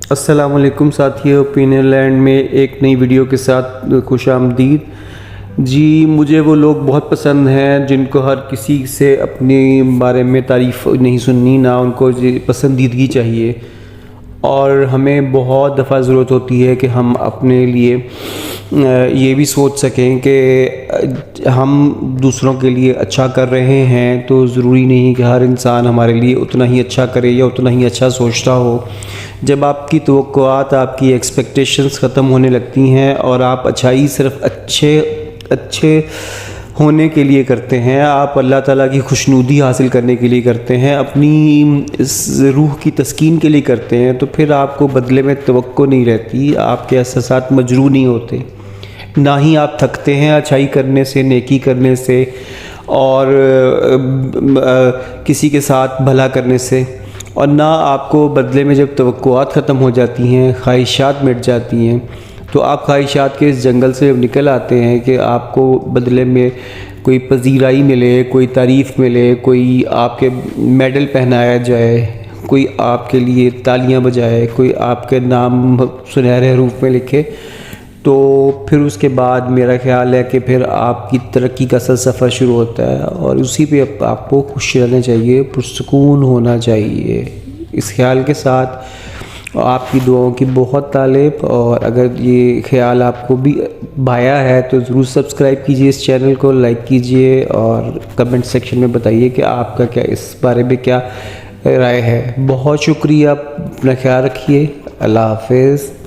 अस्सलामुअलैकुम साथियों, opinion land में एक नई वीडियो के साथ खुश आमदीद। जी, मुझे वो लोग बहुत पसंद हैं जिनको हर किसी से अपने बारे में तारीफ़ नहीं सुननी, ना उनको पसंदीदगी चाहिए। और हमें बहुत दफ़ा ज़रूरत होती है कि हम अपने लिए ये भी सोच सकें कि हम दूसरों के लिए अच्छा कर रहे हैं, तो ज़रूरी नहीं कि हर इंसान हमारे लिए उतना ही अच्छा करे या उतना ही अच्छा सोचता हो। जब आपकी तवक्कुआत, आपकी एक्सपेक्टेशंस ख़त्म होने लगती हैं और आप अच्छाई सिर्फ अच्छे होने के लिए करते हैं, आप अल्लाह ताला की खुशनुदी हासिल करने के लिए करते हैं, अपनी इस रूह की तस्कीन के लिए करते हैं, तो फिर आपको बदले में तवक्को नहीं रहती, आपके एहसासात मजरूह नहीं होते, ना ही आप थकते हैं अच्छाई करने से, नेकी करने से और किसी के साथ भला करने से। और ना आपको बदले में जब तवक्कुआत ख़त्म हो जाती हैं, ख्वाहिशात मिट जाती हैं, तो आप ख्वाहिशात के इस जंगल से जब निकल आते हैं कि आपको बदले में कोई पजीराई मिले, कोई तारीफ़ मिले, कोई आपके मेडल पहनाया जाए, कोई आपके लिए तालियां बजाए, कोई आपके नाम सुनहरे हरूफ में लिखे, तो फिर उसके बाद मेरा ख़्याल है कि फिर आपकी तरक्की का सफ़र शुरू होता है और उसी पे आपको खुश रहना चाहिए, पुरसुकून होना चाहिए। इस ख्याल के साथ आपकी दुआओं की बहुत तारीफ़, और अगर ये ख्याल आपको भी भाया है तो ज़रूर सब्सक्राइब कीजिए इस चैनल को, लाइक कीजिए और कमेंट सेक्शन में बताइए कि आपका क्या इस बारे में क्या राय है। बहुत शुक्रिया, अपना ख्याल रखिए। अल्लाह हाफ़िज़।